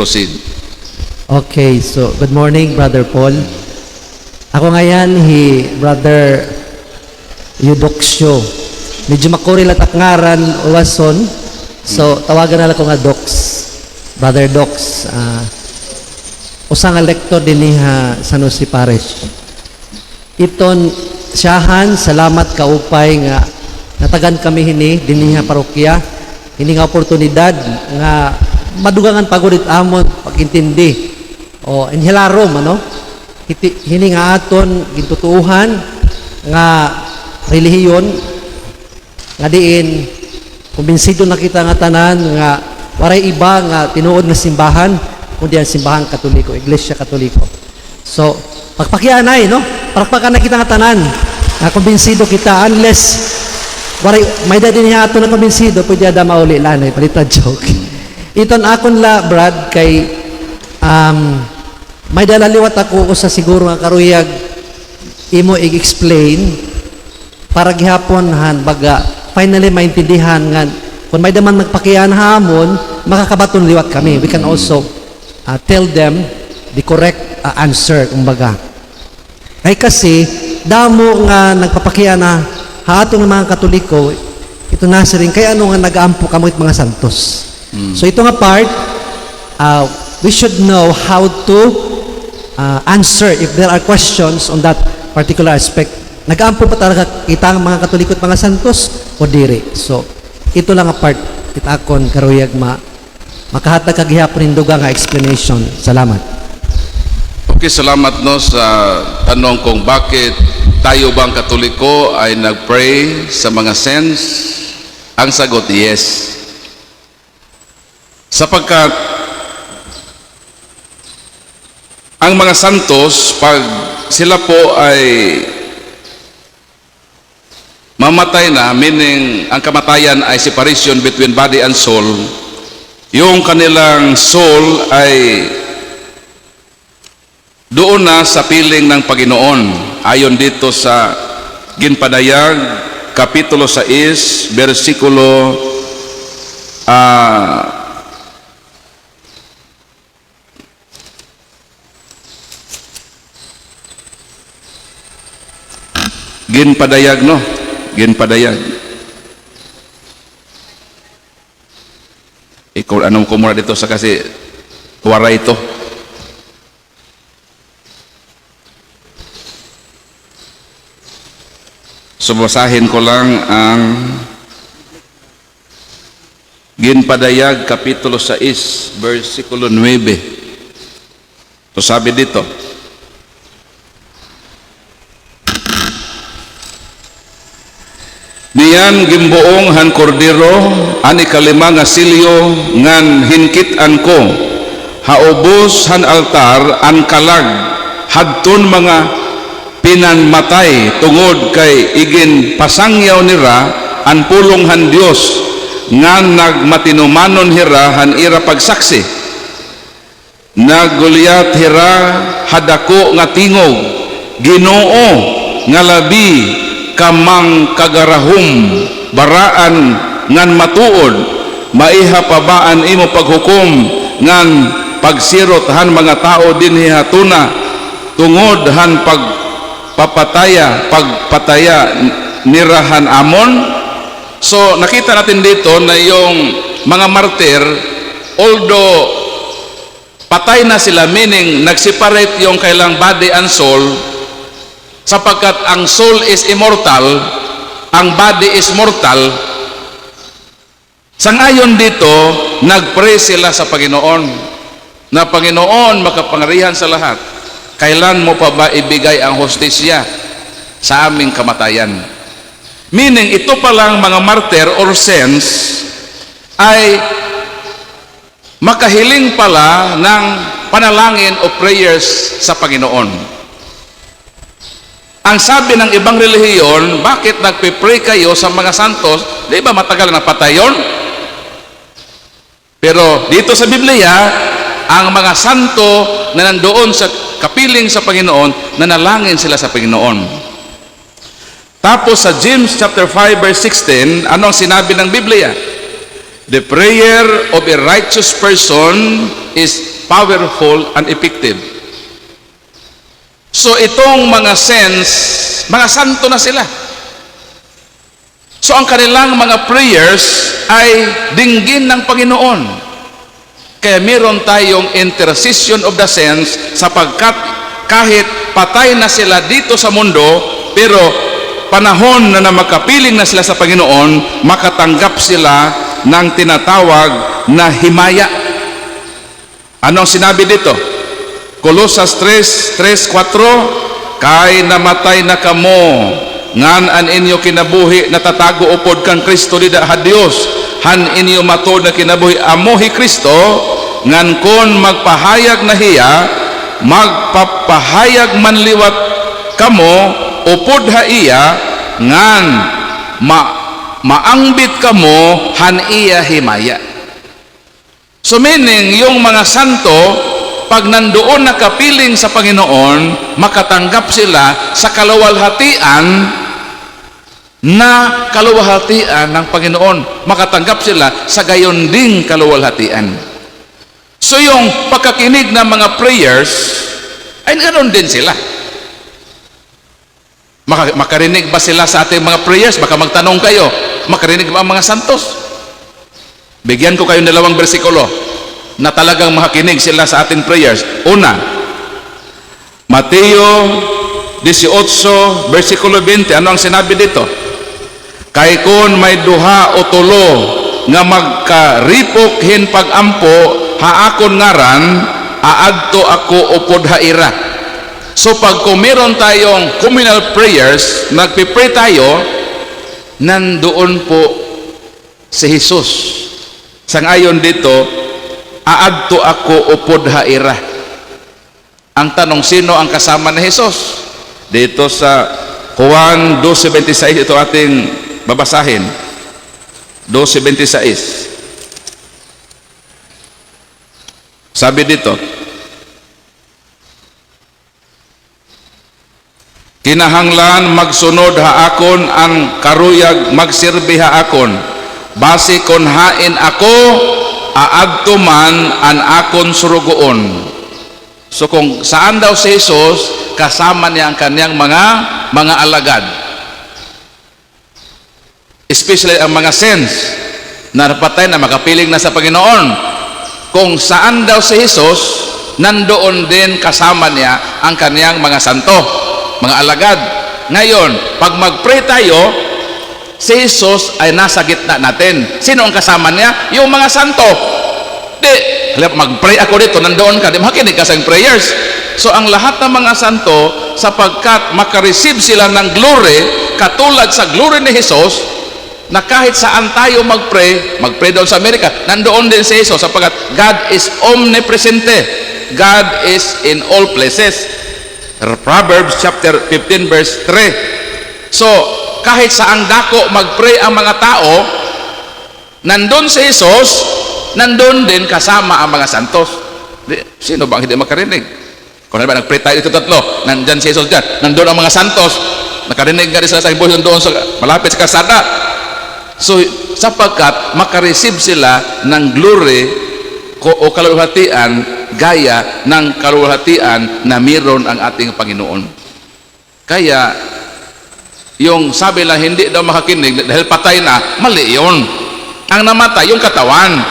proceed. Okay, so good morning, Brother Paul. Ako ngayon, Brother Eudoxio. Medyo makuri latak ngaran uwason. So, tawagan na lang ko nga Dox. Brother Dox. Usang lektor din niya San Jose Parish. Iton siyahan, salamat kaupay nga natagan kami din niya parokya. Hindi nga oportunidad nga madugangan pagurit amon pagintindi. O inhilarom hini nga aton gintutuhan nga relihiyon nga diin kumbinsido na kita nga tanan nga waray iba nga tinuod nga simbahan kundi ang simbahan Katoliko, Iglesia Katoliko. So pagpakyanay palakpakan na kita nga tanan nga kumbinsido kita unless waray may dadin niya aton na kumbinsido pwede ada mauli lanay palita joke. Iton akon la Brad kay may dalaliwat ako sa siguro nga karuyag imo i-explain para gihapon baga finally maintindihan nga kung may daman magpakiyan hamon makakabaton liwat kami. We can also tell them the correct answer kumbaga. Ay kasi damo nga nagpapakiyan na haatong mga Katoliko ito nasa rin kaya nga nag-aampo kamo mga santos. So ito nga part we should know how to answer if there are questions on that particular aspect. Nag-aampo pa talaga kita ang mga Katoliko at mga santos o diri. So, ito lang ang part itakon karuyag makahatag kagihapon induga nga explanation. Salamat. Okay, salamat sa tanong kung bakit tayo bang Katoliko ay nag-pray sa mga saints. Ang sagot, yes. Sapagkat ang mga santos, pag sila po ay mamatay na, meaning ang kamatayan ay separation between body and soul, yung kanilang soul ay doon na sa piling ng Panginoon. Ayon dito sa Ginpadayag, Kapitulo 6, versikulo Ginpadayag Ginpadayag. Ikaw anong kumura dito sa kasi wara ito. So basahin ko lang ang Ginpadayag Kapitulo 6 versikulo 9. So sabi dito, niyan gimbuong han kordero ani kalima nga silyo ngan hinkitan ko haubos han altar an kalag hadton mga pinanmatay tungod kay igin pasangyaw nira an pulong han Dios ngan nagmatinumanon hira han ira pagsaksi nagulyat hira hadako nga tingog Ginoo nga labi kamang kagarahom baraan ngan matuod maiha pabaan imo paghukom ngan pagsirot han mga tao dinhi hatuna tungod han pagpataya nirahan amon. So nakita natin dito na yung mga martir although patay na sila, meaning nagseparate yung kailang body and soul, sapagkat ang soul is immortal, ang body is mortal. Sangayon dito, nag-pray sila sa Panginoon na Panginoon makapangyarihan sa lahat, kailan mo pa ba ibigay ang hostisya sa aming kamatayan? Meaning, ito palang mga martyr or saints ay makahiling pala ng panalangin o prayers sa Panginoon. Ang sabi ng ibang relihiyon, bakit nagpe-pray kayo sa mga santos? Di ba matagal na patay yun? Pero dito sa Biblia, ang mga santo na nandoon sa kapiling sa Panginoon, nanalangin sila sa Panginoon. Tapos sa James chapter 5 verse 16, anong sinabi ng Biblia? The prayer of a righteous person is powerful and effective. So itong mga saints, mga santo na sila. So ang kanilang mga prayers ay dinggin ng Panginoon. Kaya meron tayong intercession of the saints sapagkat kahit patay na sila dito sa mundo, pero panahon na makapiling na sila sa Panginoon, makatanggap sila ng tinatawag na himaya. Anong sinabi dito? Colosas 3:4, kay namatay na kamo, ngan an inyo kinabuhi natatago upod kang Kristo dida ha Dios, han inyo matod na kinabuhi amohi Kristo, ngan kon magpahayag na hiya, magpapahayag man liwat kamo upod ha iya, ngan maangbit kamo han iya himaya. So meaning, yung mga santo, pag nandoon nakapiling sa Panginoon, makatanggap sila sa kaluwalhatian na kaluwalhatian ng Panginoon. Makatanggap sila sa gayon ding kaluwalhatian. So yung pagkakinig ng mga prayers, ay ganoon din sila. Makarinig ba sila sa ating mga prayers? Baka magtanong kayo, makarinig ba ang mga santos? Bigyan ko kayo ng 2 bersikulo na talagang makikinig sila sa ating prayers. Una, Mateo 18, versikulo 20. Ano ang sinabi dito? Kay kun may duha o tulo nga magkaripok hin pagampo haakon ngaran, aadto ako upod haira. So pag kung meron tayong communal prayers, nagpipray tayo, nandoon po si Jesus. Sangayon dito, aadto ako upod haira. Ang tanong, sino ang kasama ni Jesus? Dito sa Juan 12:26, ito ating babasahin. 12:26. Sabi dito, kinahanglan magsunod haakon ang karuyag magsirbi haakon. Base kon hain ako, aadto man an akon surugoon. So kung saan daw si Jesus, kasama niya ang kanyang mga alagad. Especially ang mga saints na napatay na makapiling na sa Panginoon. Kung saan daw si Jesus, nandoon din kasama niya ang kanyang mga santo, mga alagad. Ngayon, pag mag-pray tayo, si Jesus ay nasa gitna natin. Sino ang kasama niya? Yung mga santo. Di, mag-pray ako dito, nandoon ka, di makinig ka sa prayers. So ang lahat ng mga santo, sapagkat makareceive sila ng glory, katulad sa glory ni Jesus, na kahit saan tayo mag-pray doon sa Amerika, nandoon din si Jesus, sapagkat God is omnipresente. God is in all places. Proverbs chapter 15 verse 3. So kahit saang dako mag-pray ang mga tao, nandun si Jesus, nandun din kasama ang mga santos. Sino ba ang hindi makarinig? Kung ba nag-pray tayo dito tatlo, nandyan si Jesus dyan, nandun ang mga santos, nakarinig nga rin sila sa imbuhin doon sa malapit sa kasada. So sapagkat makareceive sila ng glory o kaluwalhatian gaya ng kaluwalhatian na meron ang ating Panginoon. Kaya yung sabi lang hindi daw makakinig dahil patay na, mali yun. Ang namatay yung katawan,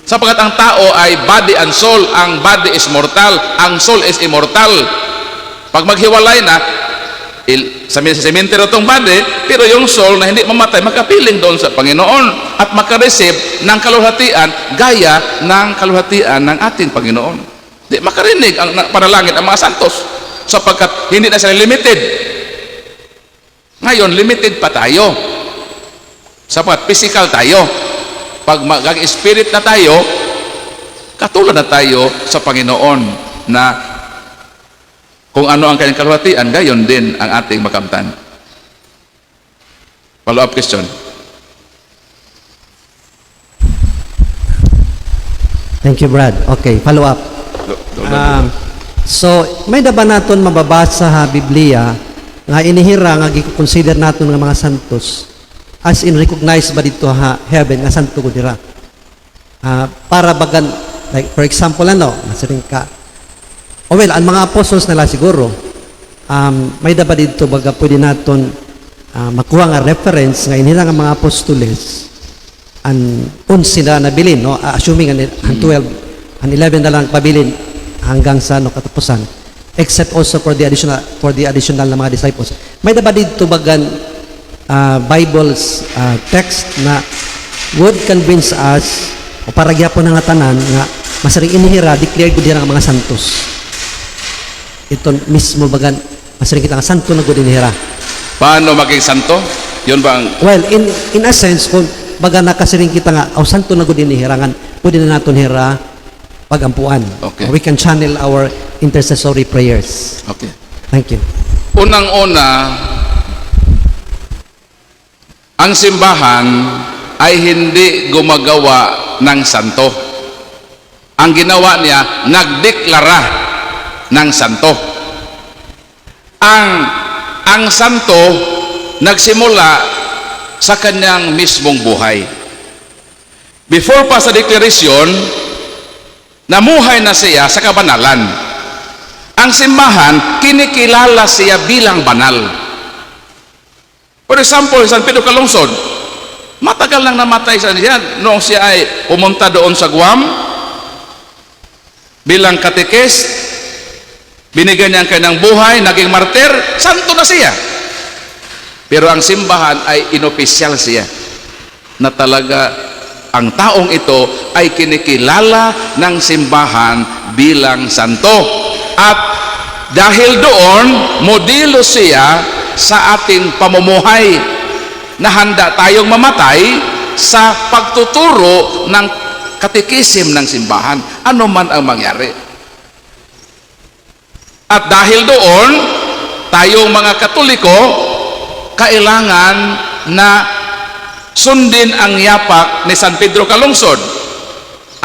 sapagkat ang tao ay body and soul. Ang body is mortal, ang soul is immortal. Pag maghiwalay na, sa cemetery itong body, pero yung soul na hindi mamatay, makapiling doon sa Panginoon at makareceive ng kaluwalhatian gaya ng kaluwalhatian ng ating Panginoon. Di makarinig ang panalangin ang mga santos, sapagkat hindi na sila limited. Ngayon, limited pa tayo. Sapagkat physical tayo. Pag mag-spirit na tayo, katulad na tayo sa Panginoon na kung ano ang kanyang kaluwalhatian, gayon din ang ating makamtan. Follow-up question. Thank you, Brad. Okay, follow up. So, may daba naton mababasa ha Biblia nga inihira nga gi-consider naton nga mga santos as in recognized ba dito ha heaven nga santo ko dira. Para bagan Like, for example, masaring ka. O well, ang mga apostles nila siguro, may dapat dito baga pwede natin makuha nga reference nga inila nga mga apostoles ang 11 na nabilin, no? Assuming ang 12, ang 11 na lang pabilin hanggang sa katapusan. Except also for the additional na mga disciples. May dapat dito bagan Bible's text na would convince us o para gyapon nga tanan nga masaring inihira declared gud ang mga santos. Ito mismo bagan masaring kita nga santo na gud inihira. Paano maging santo? Yun ba ang... Well, in a sense kung baga nakasiring kita nga santo na gud inihirangan, pwede na naton hira pagampuan. Okay. We can channel our intercessory prayers. Okay. Thank you. Unang-una, ang simbahan ay hindi gumagawa ng santo. Ang ginawa niya, nagdeklara ng santo. Ang santo nagsimula sa kanyang mismong buhay. Before pa sa deklarasyon, namuhay na siya sa kabanalan. Ang simbahan, kinikilala siya bilang banal. For example, San Pedro Calungsod, matagal nang namatay siya noong siya ay pumunta doon sa Guam bilang katekes, binigyan niya ang kanyang buhay, naging martir, santo na siya. Pero ang simbahan ay inopisyal siya na talaga ang taong ito ay kinikilala ng simbahan bilang santo. At dahil doon, modelo siya sa ating pamumuhay na handa tayong mamatay sa pagtuturo ng katikisim ng simbahan, ano man ang mangyari. At dahil doon, tayong mga Katoliko, kailangan na sundin ang yapak ni San Pedro Calungsod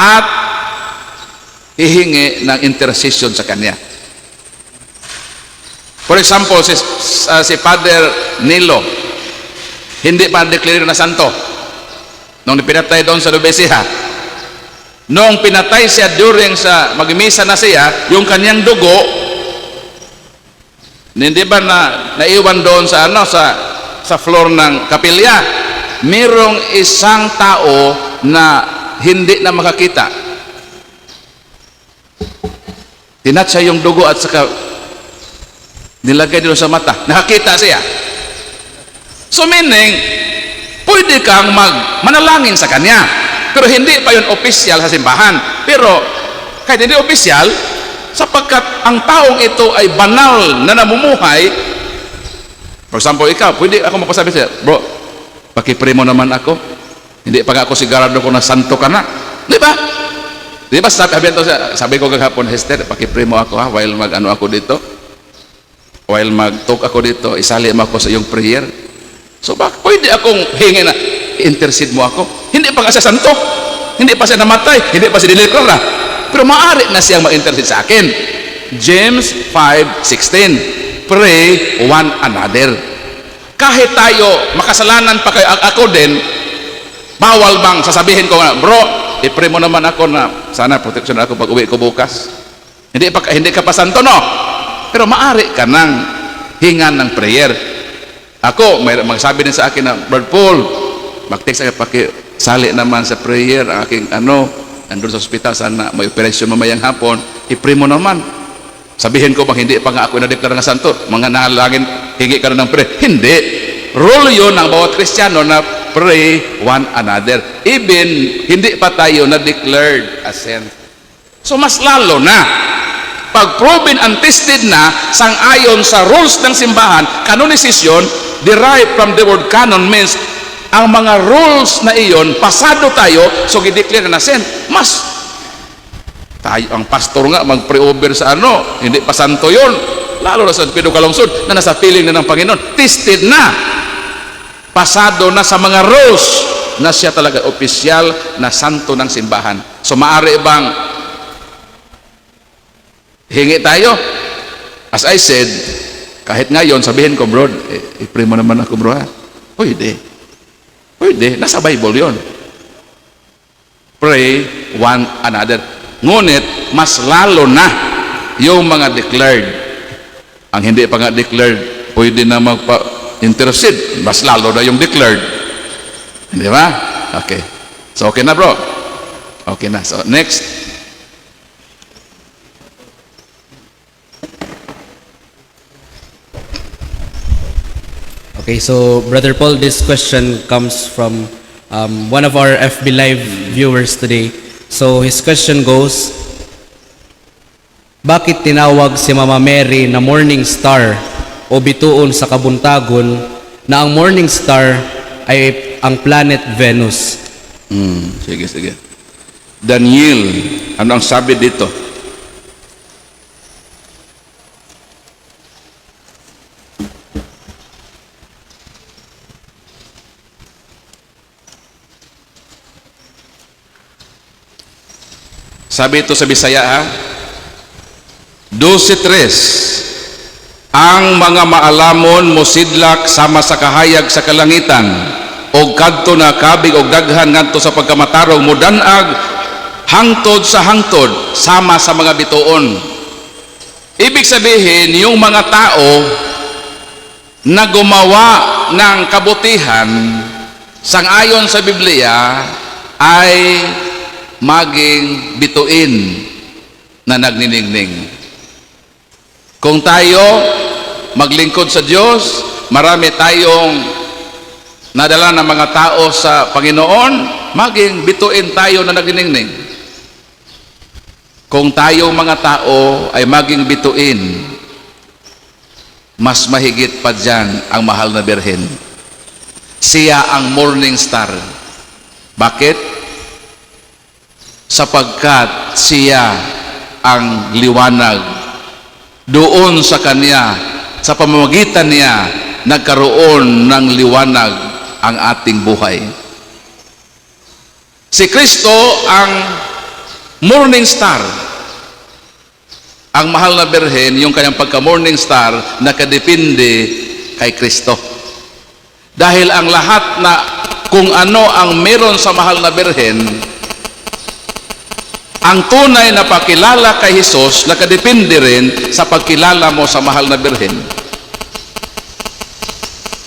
at hihingi ng intercession sa kanya. For example, si Father Nilo, hindi pa declare na santo nung pinatay doon sa Nubesia. Nung pinatay siya during sa magmisa na siya, yung kanyang dugo, hindi ba naiwan doon sa sa floor ng kapilya? Merong isang tao na hindi na makakita. Tinatsa yung dugo at saka nilagay dito sa mata. Nakakita siya. So meaning, pwede kang manalangin sa kanya. Pero hindi pa yun opisyal sa simbahan. Pero kahit hindi opisyal, sapagkat ang taong ito ay banal na namumuhay. For example, ikaw, pwede ako mapasabi siya, bro, pakipray mo naman ako. Hindi pa ako sigurado ko na santo ka na. Di ba? Di ba sabi ko kagapon, Hester, pakipray mo ako while mag-ano ako dito. While mag-talk ako dito, isali mo ako sa iyong prayer. So pwede akong hingi na intercede mo ako. Hindi pa kasi santo. Hindi pa siya namatay. Hindi pa siya dineklara. Pero maaari na siyang mag-intercede sa akin. James 5:16. Pray one another. Kahit tayo makasalanan pa kayo ako din, bawal bang sasabihin ko na, bro, i-pray mo naman ako na sana protection ako pag uwi ko bukas. Hindi ka pa santo, no? Pero maaari ka nang hingan ng prayer. Ako, may magsabi din sa akin na, Brother Paul, mag-text ako, pakisali naman sa prayer, ang aking nandun sa ospital, sana may operasyon mamayang hapon, i-pray mo naman. Sabihin ko bang hindi pa nga ako na-declare ng santo, mga nalangin, hingi ka na ng prayer. Hindi. Rule yun ng bawat Kristiyano na pray one another. Even, hindi pa tayo na-declared as saint. So, mas lalo na, pag proven and tested na sang-ayon sa rules ng simbahan, canonization derived from the word canon means ang mga rules na iyon pasado tayo, so i-declare na saint. Mas tayo ang pastor nga mag-pray over sa hindi pa santo yon, lalo na sa Pedro Calungsod na nasa piling na ng Panginoon, tested na, pasado na sa mga rules na siya talaga opisyal na santo ng simbahan. So maaari bang hingi tayo? As I said, kahit ngayon sabihin ko, bro, i-pray mo naman ako, bro, ha? Pwede, nasa Bible yon. Pray one another. Ngunit, mas lalo na yung mga declared. Ang hindi pa nga declared, pwede na magpa-intercede. Mas lalo na yung declared. Di ba? Okay. So, okay na bro. Okay na. So, next. Okay, so Brother Paul, this question comes from one of our FB Live viewers today. So his question goes, bakit tinawag si Mama Mary na morning star o bituon sa kabuntagon na ang morning star ay ang planet Venus? Sige, sige. Daniel, ano ang sabi dito? Sabi ito sa Bisaya ha? 12:3 Ang mga maalamon mosidlak sama sa kahayag sa kalangitan og kadto na kabig og daghan ngadto sa pagkamatarong modanag hangtod sa hangtod sama sa mga bituon. Ibig sabihin yung mga tao na gumawa ng kabutihan sangayon sa Biblia ay maging bituin na nagniningning. Kung tayo maglingkod sa Diyos, marami tayong nadala ng mga tao sa Panginoon, maging bituin tayo na nagniningning. Kung tayong mga tao ay maging bituin, mas mahigit pa dyan ang mahal na Birhen. Siya ang morning star. Bakit? Sapagkat siya ang liwanag. Doon sa kanya, sa pamamagitan niya, nagkaroon ng liwanag ang ating buhay. Si Kristo ang morning star. Ang mahal na Birhen, yung kanyang pagka-morning star, nakadepende kay Kristo. Dahil ang lahat na kung ano ang meron sa mahal na Birhen, ang tunay na pakilala kay Jesus nakadepende rin sa pagkilala mo sa mahal na Birhen.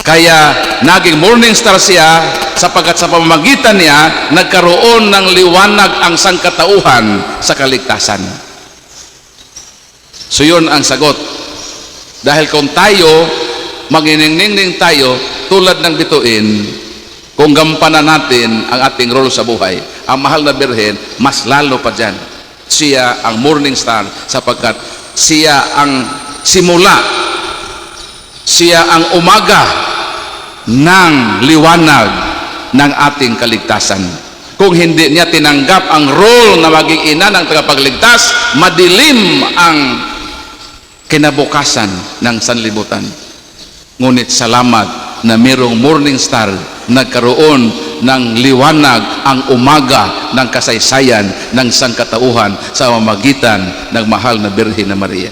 Kaya naging morning star siya sapagkat sa pamamagitan niya nagkaroon ng liwanag ang sangkatauhan sa kaligtasan. So yun ang sagot. Dahil kung tayo maginingning tayo tulad ng bituin, kung gampanan natin ang ating role sa buhay, ang mahal na Birhen, mas lalo pa dyan. Siya ang morning star sapagkat siya ang simula, siya ang umaga ng liwanag ng ating kaligtasan. Kung hindi niya tinanggap ang role na maging ina ng tagapagligtas, madilim ang kinabukasan ng sanlibutan. Ngunit salamat na mayroong morning star, nagkaroon ng liwanag ang umaga ng kasaysayan ng sangkatauhan sa pamamagitan ng mahal na Birhen na Maria.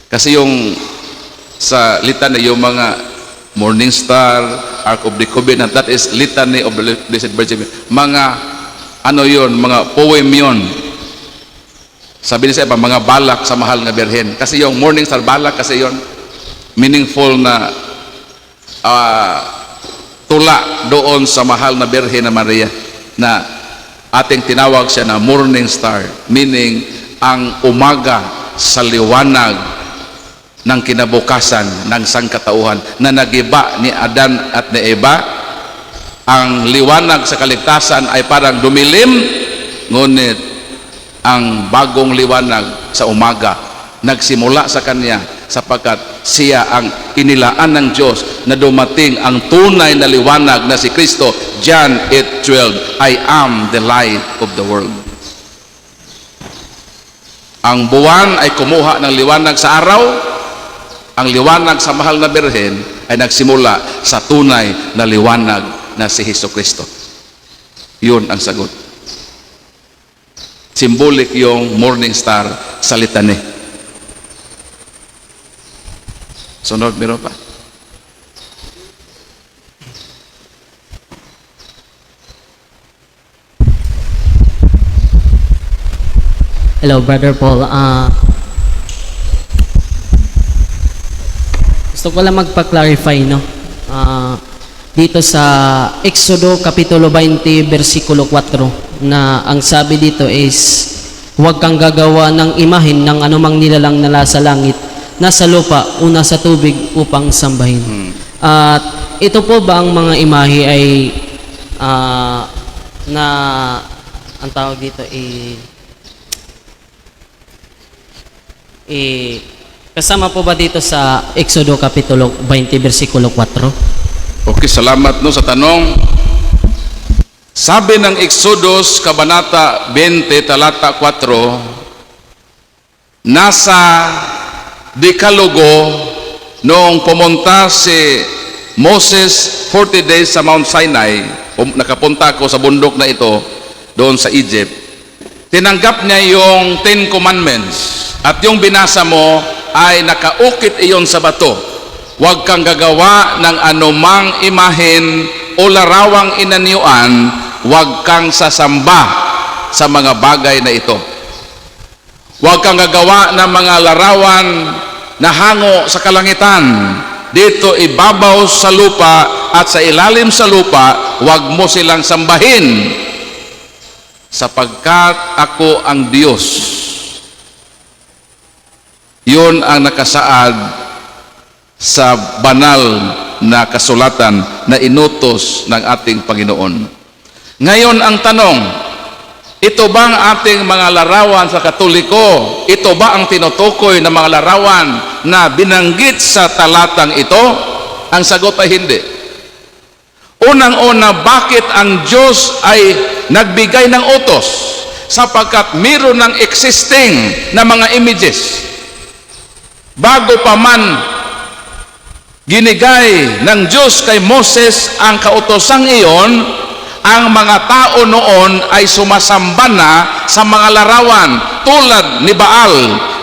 Kasi yung sa litany, yung mga morning star, Ark of the Covenant, that is litany of the Blessed Virgin. Mga ano yun, mga poem yun. Sabi niya sa iba, mga balak sa mahal na Birhen. Kasi yung morning star, balak kasi yun, meaningful na tula doon sa mahal na Birhen na Maria na ating tinawag siya na morning star, meaning ang umaga sa liwanag ng kinabukasan ng sangkatauhan na nagiba ni Adan at ni Eva. Ang liwanag sa kaligtasan ay parang dumilim, ngunit ang bagong liwanag sa umaga nagsimula sa kanya sapagkat siya ang inilaan ng Diyos na dumating ang tunay na liwanag na si Kristo. John 8:12, I am the light of the world. Ang buwan ay kumuha ng liwanag sa araw. Ang liwanag sa mahal na Birhen ay nagsimula sa tunay na liwanag na si Hesus Kristo. Yun ang sagot. Symbolic yung morning star sa litany. Sunod, meron pa. Hello, Brother Paul. Gusto ko lang magpa-clarify, no? Dito sa Exodo Kapitulo 20, versikulo 4, na ang sabi dito is, huwag kang gagawa ng imahin ng anumang nilalang na nasa langit, nasa lupa o nasa tubig upang sambahin. At ito po ba ang mga imahe ay ang tawag dito kasama po ba dito sa Exodo Kapitulo 20, versikulo 4? Okay, salamat no sa tanong. Sabi ng Exodus, Kabanata 20, talata 4, nasa Dekalogo, noong pumunta si Moses 40 days sa Mount Sinai, nakapunta ako sa bundok na ito, doon sa Egypt, tinanggap niya yung 10 Commandments. At yung binasa mo ay nakaukit iyon sa bato. Huwag kang gagawa ng anumang imahen o larawang inanyuan, huwag kang sasamba sa mga bagay na ito. Huwag kang gagawa ng mga larawan na hango sa kalangitan. Dito ibabaw sa lupa at sa ilalim sa lupa, huwag mo silang sambahin, sapagkat ako ang Diyos. Yun ang nakasaad sa banal na kasulatan na inutos ng ating Panginoon. Ngayon ang tanong, ito ba ang ating mga larawan sa Katoliko? Ito ba ang tinutukoy na mga larawan na binanggit sa talatang ito? Ang sagot ay hindi. Unang-una, bakit ang Diyos ay nagbigay ng utos? Sapagkat mayroon ng existing na mga images. Bago pa man ginigay ng Diyos kay Moses ang kautosang iyon, ang mga tao noon ay sumasamba na sa mga larawan tulad ni Baal,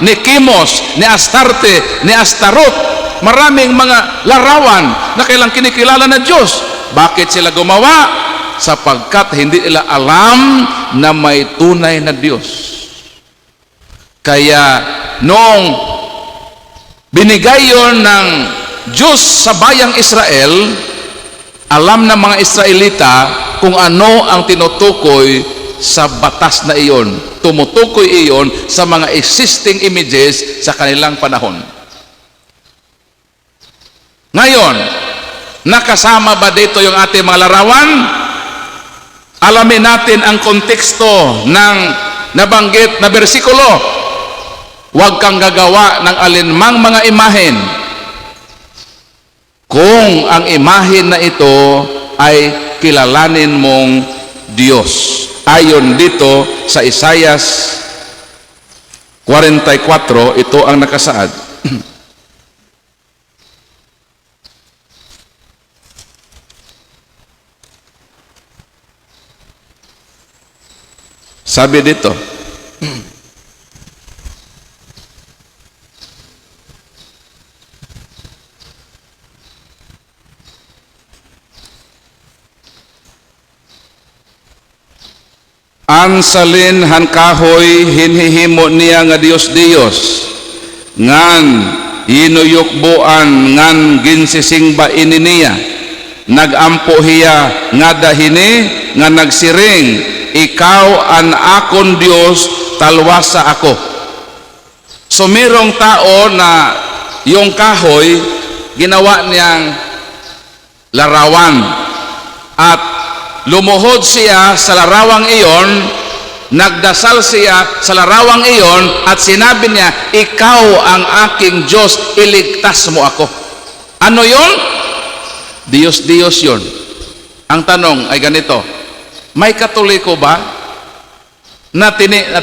ni Kimos, ni Astarte, ni Astaroth. Maraming mga larawan na kailang kinikilala na Diyos. Bakit sila gumawa? Sapagkat hindi nila alam na may tunay na Diyos. Kaya noong binigay yon ng Diyos sa bayang Israel, alam ng mga Israelita kung ano ang tinutukoy sa batas na iyon. Tumutukoy iyon sa mga existing images sa kanilang panahon. Ngayon, nakasama ba dito yung ating mga larawan? Alamin natin ang konteksto ng nabanggit na bersikulo. Huwag kang gagawa ng alinmang mga imahen kung ang imahen na ito ay kilalanin mong Diyos. Ayon dito sa Isaiah 44, ito ang nakasaad. Sabi dito, ang salin han kahoy hinhihimo niya nga Dios ngan hinuyukbuan ngan ginsisingba ini niya, nagampo hiya nga dahini nga nagsiring, ikaw an akon Dios, talwasa ako. So merong tao na yung kahoy ginawa niyang larawan at lumuhod siya sa larawang iyon, nagdasal siya sa larawang iyon at sinabi niya, ikaw ang aking Diyos, iligtas mo ako. Ano yon? Diyos yon. Ang tanong ay ganito, may Katoliko ba na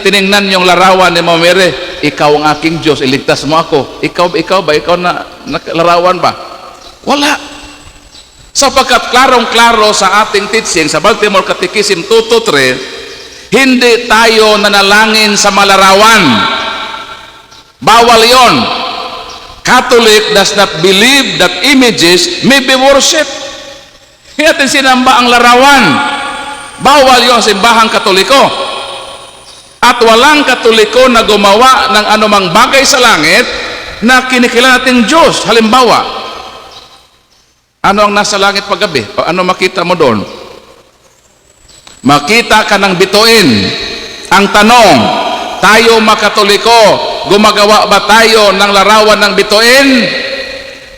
tiningnan yung larawan ni Mama Mary, ikaw ang aking Diyos, iligtas mo ako? Ikaw ba? Ikaw na larawan ba? Wala. Sapagkat klarong-klaro sa ating teaching sa Baltimore Catechism 223, hindi tayo nanalangin sa malarawan. Bawal yon. Catholic does not believe that images may be worshipped. Hindi natin sinamba ang larawan. Bawal yon sa simbahang Katoliko. At walang Katoliko na gumawa ng anumang bagay sa langit na kinikilala nating Diyos. Halimbawa, ano ang nasa langit paggabi? O ano makita mo doon? Makita ka ng bituin. Ang tanong, tayo mga Katoliko, gumagawa ba tayo ng larawan ng bituin?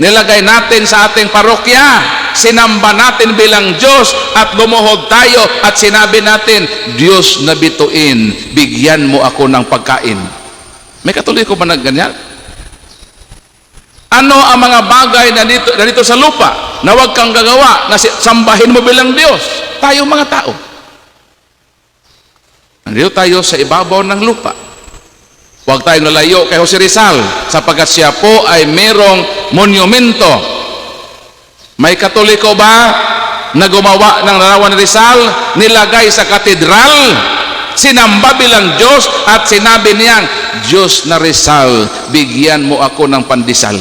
Nilagay natin sa ating parokya, sinamba natin bilang Diyos at lumuhod tayo at sinabi natin, Diyos na bituin, bigyan mo ako ng pagkain. May Katoliko ba na ganyan? Ano ang mga bagay na dito sa lupa na huwag kang gagawa, na sambahin mo bilang Diyos? Tayo mga tao. Nandito tayo sa ibabaw ng lupa. Huwag tayong lalayo kay Jose Rizal sapagkat siya po ay merong monumento. May Katoliko ba na gumawa ng larawan ni Rizal, nilagay sa katedral, sinamba bilang Diyos at sinabi niyang, Diyos na Rizal, bigyan mo ako ng pandesal?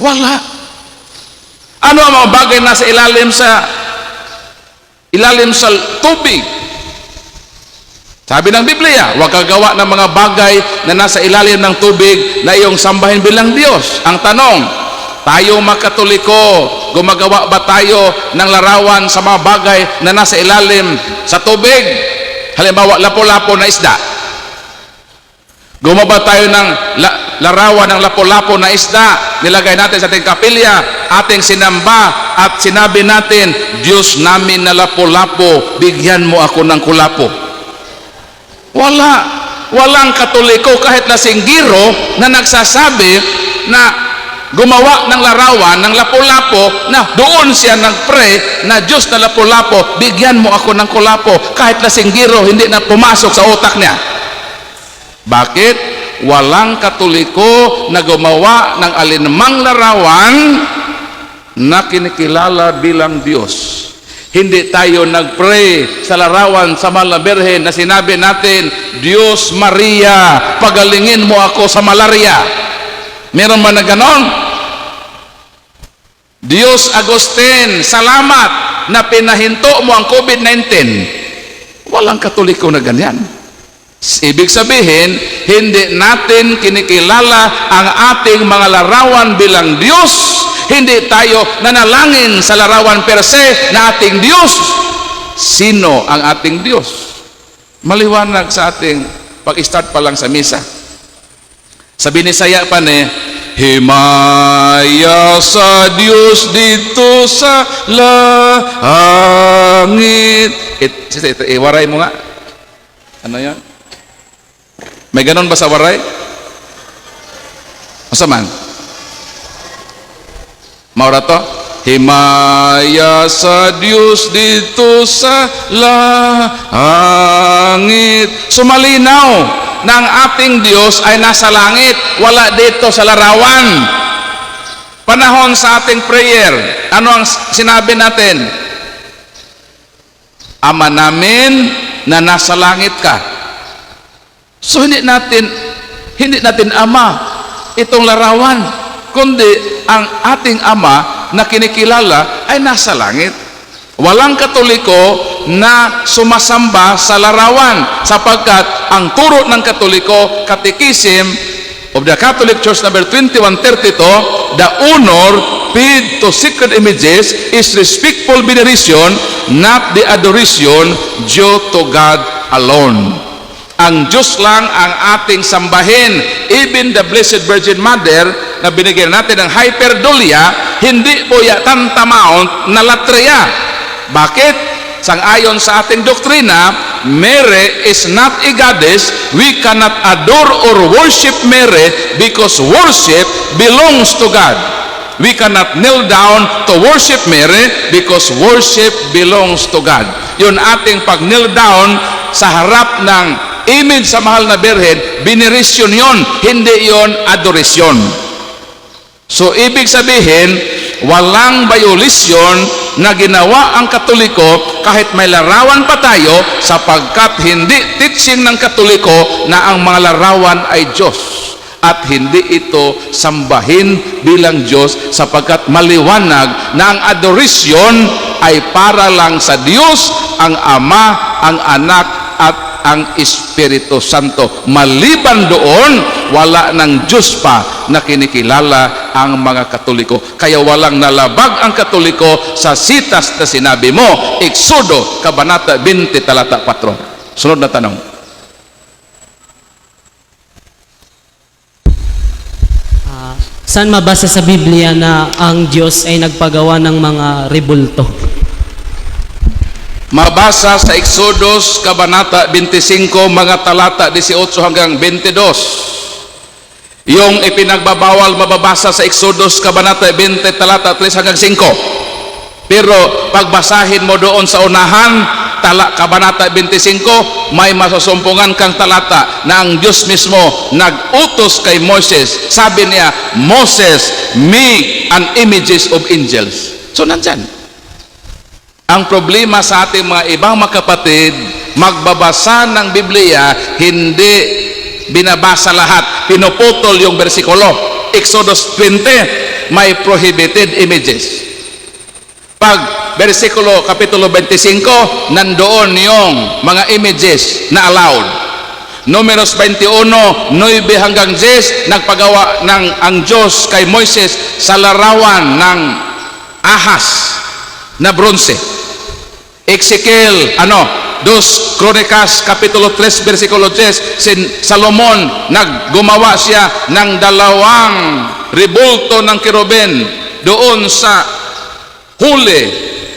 Wala. Ano ang mga bagay na sa ilalim sa tubig? Sabi ng Biblia, huwag kagawa ng mga bagay na nasa ilalim ng tubig na iyong sambahin bilang Diyos. Ang tanong, tayo mga Katoliko, gumagawa ba tayo ng larawan sa mga bagay na nasa ilalim sa tubig? Halimbawa, lapo-lapo na isda. Gumawa ba tayo ng larawan ng lapo-lapo na isda? Nilagay natin sa ating kapilya, ating sinamba at sinabi natin, Diyos namin na lapo-lapo, bigyan mo ako ng kulapo. Walang Katoliko kahit lasinggiro na nagsasabi na gumawa ng larawan ng lapo-lapo na doon siya nagpray na Diyos na lapo-lapo, bigyan mo ako ng kulapo. Kahit lasinggiro, hindi na pumasok sa utak niya. Bakit? Walang Katoliko na gumawa ng alinmang larawan na kinikilala bilang Diyos. Hindi tayo nagpray sa larawan sa Mahal na Birhen na sinabi natin, Diyos Maria, pagalingin mo ako sa malaria. Meron ba na ganon? Diyos Agustin, salamat na pinahinto mo ang COVID-19. Walang Katoliko na ganyan. Ibig sabihin, hindi natin kinikilala ang ating mga larawan bilang Diyos. Hindi tayo nanalangin sa larawan per se na ating Diyos. Sino ang ating Diyos? Maliwanag sa ating pag-start pa lang sa misa. Sa Binisaya pa ni, himaya sa Diyos dito sa langit. Waray mo nga. Ano yan? May ganon ba sa waray? Masaman? Maura to? Himaya sa Diyos dito sa langit. Sumalinaw na ang ating Diyos ay nasa langit, wala dito sa larawan. Panahon sa ating prayer, ano ang sinabi natin? Ama namin na nasa langit ka. So hindi natin Ama itong larawan, kundi ang ating Ama na kinikilala ay nasa langit. Walang Katoliko na sumasamba sa larawan sapagkat ang turo ng Katoliko, Catechism of the Catholic Church number 2132, the honor paid to sacred images is respectful veneration, not the adoration due to God alone. Ang Diyos lang ang ating sambahin. Even the Blessed Virgin Mother na binigyan natin ng hyperdulia, hindi po tantamount na latria. Bakit? Sang-ayon sa ating doktrina, Mary is not a goddess. We cannot adore or worship Mary because worship belongs to God. We cannot kneel down to worship Mary because worship belongs to God. Yun ating pag-kneel down sa harap ng image sa Mahal na Birhen, veneration yon, hindi yon adoration. So ibig sabihin, walang violasyon na ginawa ang Katoliko kahit may larawan pa tayo, sapagkat hindi teaching ng Katoliko na ang mga larawan ay Diyos at hindi ito sambahin bilang Diyos, sapagkat maliwanag na ang adoration ay para lang sa Diyos, ang Ama, ang Anak at ang Espiritu Santo. Maliban doon, wala ng Diyos pa na kinikilala ang mga Katoliko. Kaya walang nalabag ang Katoliko sa sitas na sinabi mo. Exodo, Kabanata 20, talata 4. Sunod na tanong. Saan mabasa sa Biblia na ang Diyos ay nagpagawa ng mga rebulto? Mabasa sa Exodus, Kabanata 25, mga talata 18 hanggang 22. Yung ipinagbabawal mababasa sa Exodus, Kabanata 20, talata 3 hanggang 5. Pero pagbasahin mo doon sa unahan, Kabanata 25, may masusumpungan kang talata na ang Diyos mismo nag-utos kay Moses. Sabi niya, Moses, make an images of angels. So nandyan. Ang problema sa ating mga ibang mga kapatid, magbabasa ng Biblia, hindi binabasa lahat. Pinuputol yung bersikulo. Exodus 20, may prohibited images. Pag bersikulo kapitulo 25, nandoon yung mga images na allowed. Numeros 21, 9 hanggang 10, nagpagawa ng ang Diyos kay Moises sa larawan ng ahas na bronze. Ezekiel, 2 Kronikas kapitulo 3 bersikulo 10, si Salomon naggumawa siya ng dalawang rebulto ng kerubin doon sa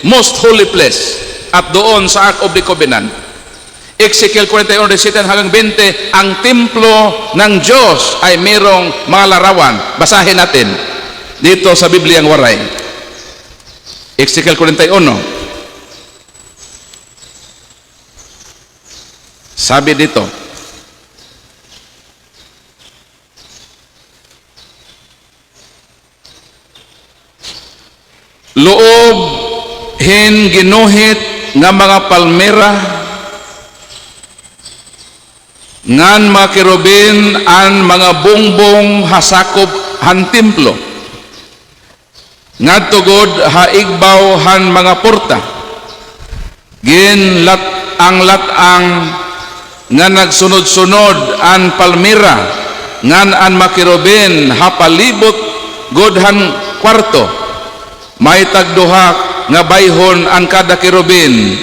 most holy place at doon sa Ark of the Covenant. Ezekiel 41, 17 hanggang 20, ang templo ng Diyos ay mayroong mga larawan. Basahin natin dito sa Bibliang Waray. Ezekiel 41. Sabi dito, loob hin ginuhit nga mga palmera ngan mga kerubin an mga bungbong hasakop han templo ngadto gud haigbaw han mga porta gin ang nga nagsunod-sunod an palmera ngan an mga kerubin hapalibot gud han kwarto. May tagduha nga bayhon ang kada kerubin,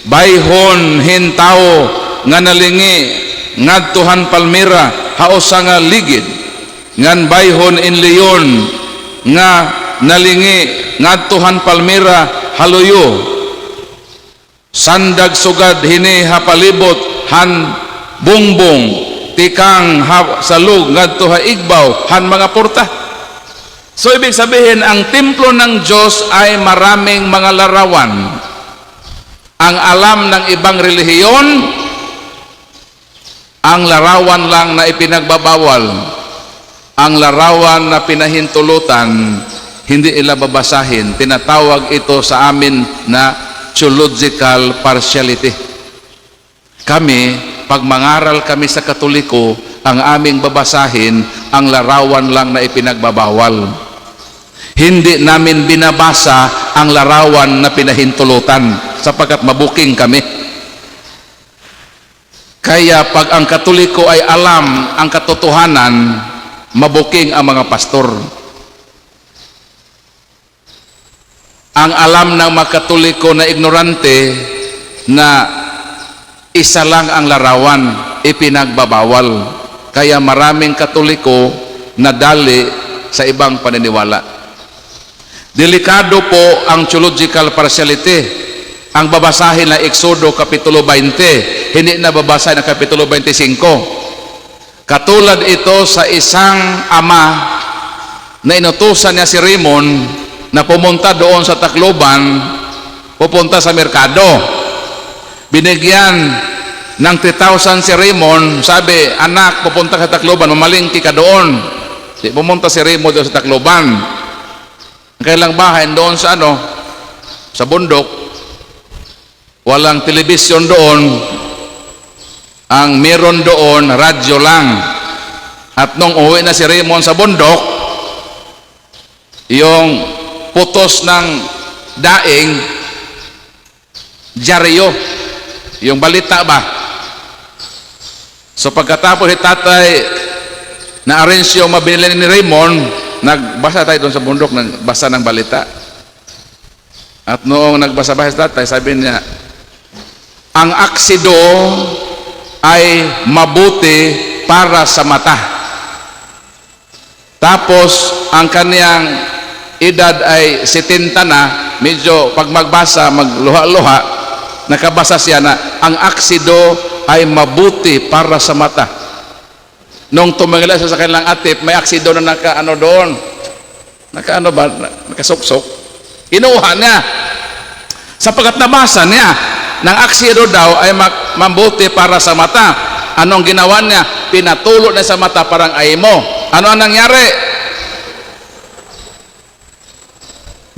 bayhon hintao nga nalingi ngadtuhan palmera hausa nga ligid, ngan bayhon in leon nga nalingi ngadtuhan palmera haluyo, sandag sugad hini hapalibot han bungbong tikang salug ngadto ha igbaw han mga porta. So ibig sabihin, ang templo ng Diyos ay maraming mga larawan. Ang alam ng ibang relihiyon, ang larawan lang na ipinagbabawal. Ang larawan na pinahintulutan, hindi ila babasahin. Tinatawag ito sa amin na theological partiality. Kami, pag mangaral kami sa Katoliko, ang aming babasahin, ang larawan lang na ipinagbabawal. Hindi namin binabasa ang larawan na pinahintulutan sapagkat mabuking kami. Kaya pag ang Katoliko ay alam ang katotohanan, mabuking ang mga pastor. Ang alam ng mga Katoliko na ignorante na isa lang ang larawan, ipinagbabawal. Kaya maraming Katoliko nadali sa ibang paniniwala. Delikado po ang theological partiality. Ang babasahin na Exodo kapitulo 20, hindi na babasahin ang kapitulo 25. Katulad ito sa isang ama na inutusan niya si Raymond na pumunta doon sa Tacloban, pupunta sa merkado. Binigyan ng 3,000 si Raymond, sabi, anak, pupunta sa Tacloban, mamalingki ka doon. Pumunta si Raymond doon sa Tacloban. Kailang bahay doon sa sa bundok, walang telebisyon doon, ang meron doon radyo lang. At nung uwi na si Raymond sa bundok, yung putos ng daing dyaryo, yung balita ba, So pagkatapos ni tatay na-arrange yung mabinili ni Raymond, nagbasa tayo doon sa bundok, nagbasa ng balita. At noong nagbasa-basa si tatay, sabi niya, ang aksido ay mabuti para sa mata. Tapos ang kaniyang edad ay 70 na, medyo pag magbasa, magluha-luha, nakabasa siya na ang aksido ay mabuti para sa mata. Nung tumingala siya sa kanilang atip, may aksido na nakaano doon. Nakaano ba? Nakasuksok. Inuha niya. Sapagkat nabasa niya, ng aksido daw ay mabuti para sa mata. Anong ginawa niya? Pinatulo na sa mata parang aymo. Ano ang nangyari?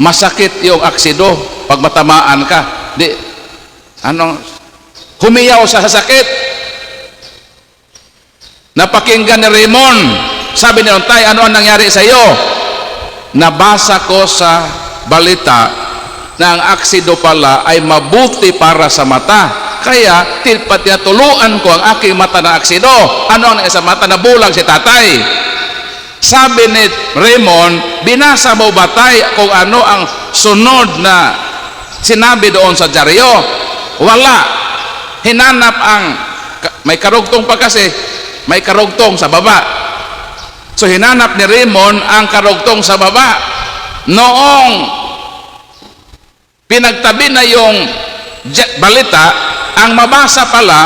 Masakit yung aksido pag matamaan ka. Humiyaw sa sakit. Napakinggan ni Raymond. Sabi ni Tay, ano ang nangyari sa iyo? Nabasa ko sa balita na ang aksido pala ay mabuti para sa mata. Kaya, tinatuluan ko ang aking mata na aksido. Ano ang sa mata? Nabulag si tatay. Sabi ni Raymond, binasa mo ba tay kung ano ang sunod na sinabi doon sa dyaryo? Wala. Hinanap ang, may karugtong pa kasi, may karugtong sa baba. So hinanap ni Raymond ang karugtong sa baba. Noong pinagtabi na yung balita, ang mabasa pala,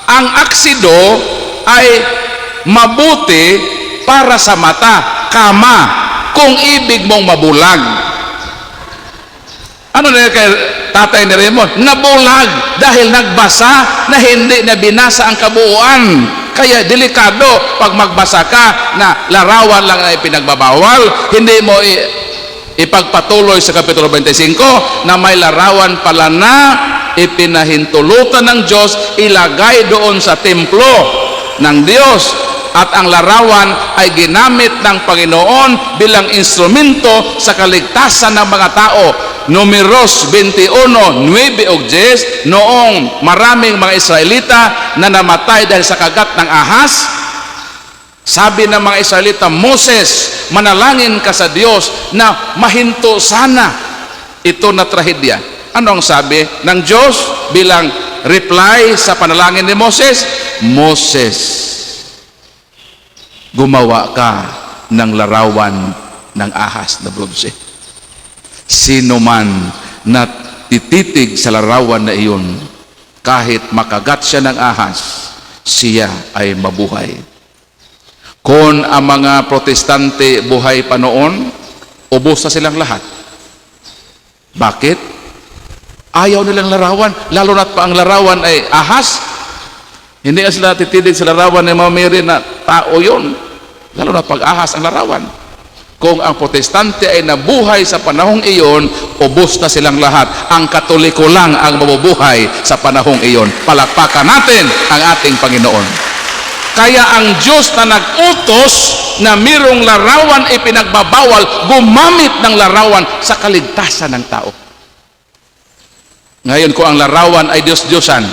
ang aksido ay mabuti para sa mata, kama, kung ibig mong mabulag. Ano na kay tatay ni Raymond? Nabulag dahil nagbasa na hindi na binasa ang kabuuan. Kaya delikado pag magbasa ka na larawan lang na ipinagbabawal, hindi mo ipagpatuloy sa Kapitulo 25 na may larawan pala na ipinahintulutan ng Diyos, ilagay doon sa templo ng Diyos. At ang larawan ay ginamit ng Panginoon bilang instrumento sa kaligtasan ng mga tao. Números 21, 9 o 10, noong maraming mga Israelita na namatay dahil sa kagat ng ahas, sabi ng mga Israelita, Moses, manalangin ka sa Diyos na mahinto sana ito na trahedya. Ano ang sabi ng Diyos bilang reply sa panalangin ni Moses? Moses, gumawa ka ng larawan ng ahas na bronze. Sino man na tititig sa larawan na iyon, kahit makagat siya ng ahas, siya ay mabuhay. Kung ang mga protestante buhay pa noon, ubos na silang lahat. Bakit? Ayaw nilang larawan, lalo na't pa ang larawan ay ahas. Hindi nga sila tititig sa larawan ng mga Mary na tao yun, lalo na't pag ahas ang larawan. Kung ang protestante ay nabuhay sa panahong iyon, ubos na silang lahat. Ang Katoliko lang ang mabubuhay sa panahong iyon. Palakpakan natin ang ating Panginoon. Kaya ang Diyos na nag-utos na mirong larawan ipinagbabawal, gumamit ng larawan sa kaligtasan ng tao. Ngayon kung ang larawan ay Diyos-Diyosan,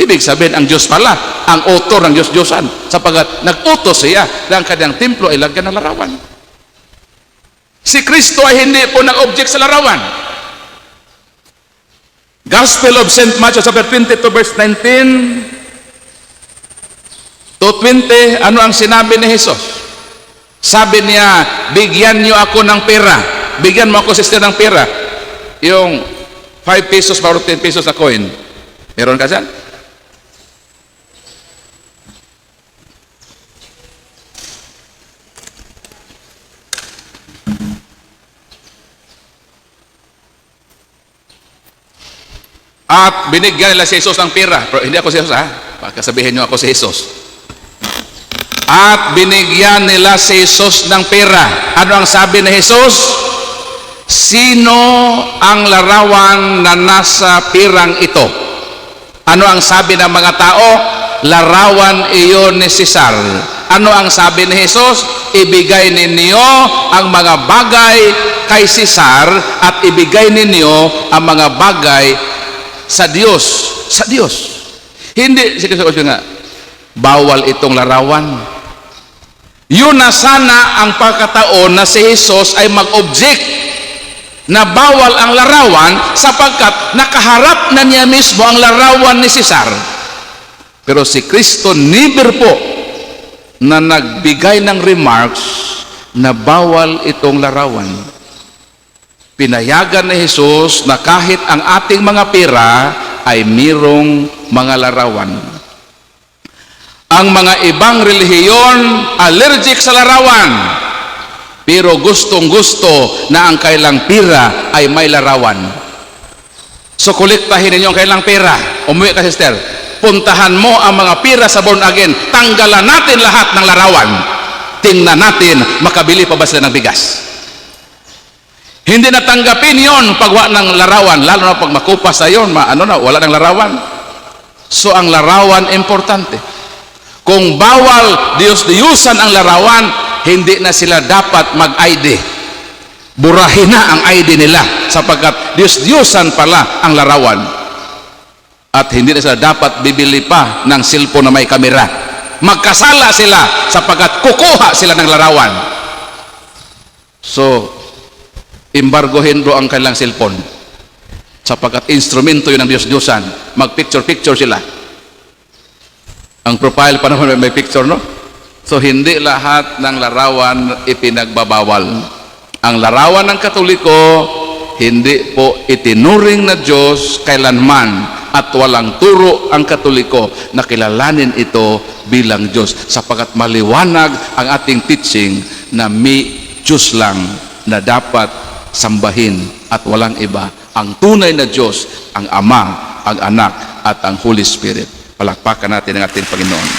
ibig sabihin ang Diyos pala ang author ng Diyos-Diyosan, sapagat nag-utos siya na ang kanyang templo ay lagyan ng larawan. Si Kristo ay hindi po nag-object sa larawan. Gospel of St. Matthew chapter 22 verse 19 to 20, ano ang sinabi ni Jesus? Sabi niya, bigyan niyo ako ng pera. Bigyan mo ako, sister, ng pera. Yung 5 pesos para 10 pesos na coin. Meron ka dyan? At binigyan nila si Jesus ng pera. Pero hindi ako si Jesus, ha? Pagkasabihin nyo ako si Jesus. At binigyan nila si Jesus ng pera. Ano ang sabi ni Jesus? Sino ang larawan na nasa pirang ito? Ano ang sabi ng mga tao? Larawan iyon ni Cesar. Ano ang sabi ni Jesus? Ibigay ninyo ang mga bagay kay Cesar at ibigay ninyo ang mga bagay sa Diyos. Sa Diyos. Hindi, sige nga, bawal itong larawan. Yun na sana ang pagkataon na si Jesus ay mag-object na bawal ang larawan sapagkat nakaharap na niya mismo ang larawan ni Cesar. Pero si Kristo never po na nagbigay ng remarks na bawal itong larawan. Pinayagan ni Jesus na kahit ang ating mga pera ay mirong mga larawan. Ang mga ibang relihiyon allergic sa larawan, pero gustong-gusto na ang kailang pera ay may larawan. So kolektahin ninyo ang kailang pera. Umuwi ka, sister. Puntahan mo ang mga pera sa born again. Tanggalan natin lahat ng larawan. Tingnan natin, makabili pa ba sila ng bigas? Hindi natanggapin yon pagwa ng larawan, lalo na pag makupas na yon, wala ng larawan. So ang larawan importante. Kung bawal Diyos-Diyusan ang larawan, hindi na sila dapat mag-ID. Burahin na ang ID nila sapagkat Diyos-Diyusan pala ang larawan. At hindi na sila dapat bibili pa ng cellphone na may kamera. Magkasala sila sapagkat kukuha sila ng larawan. So, embargohin do ang kanilang cellphone sapagkat instrumento yun ng Diyos-Diyusan. Mag-picture-picture sila. Ang profile pa naman may picture, no? So, hindi lahat ng larawan ipinagbabawal. Ang larawan ng Katoliko, hindi po itinuring na Diyos kailanman at walang turo ang Katoliko na kilalanin ito bilang Diyos sapagkat maliwanag ang ating teaching na may Diyos lang na dapat sambahin at walang iba. Ang tunay na Diyos, ang Ama, ang Anak, at ang Holy Spirit. Palakpakan natin ang ating Panginoon.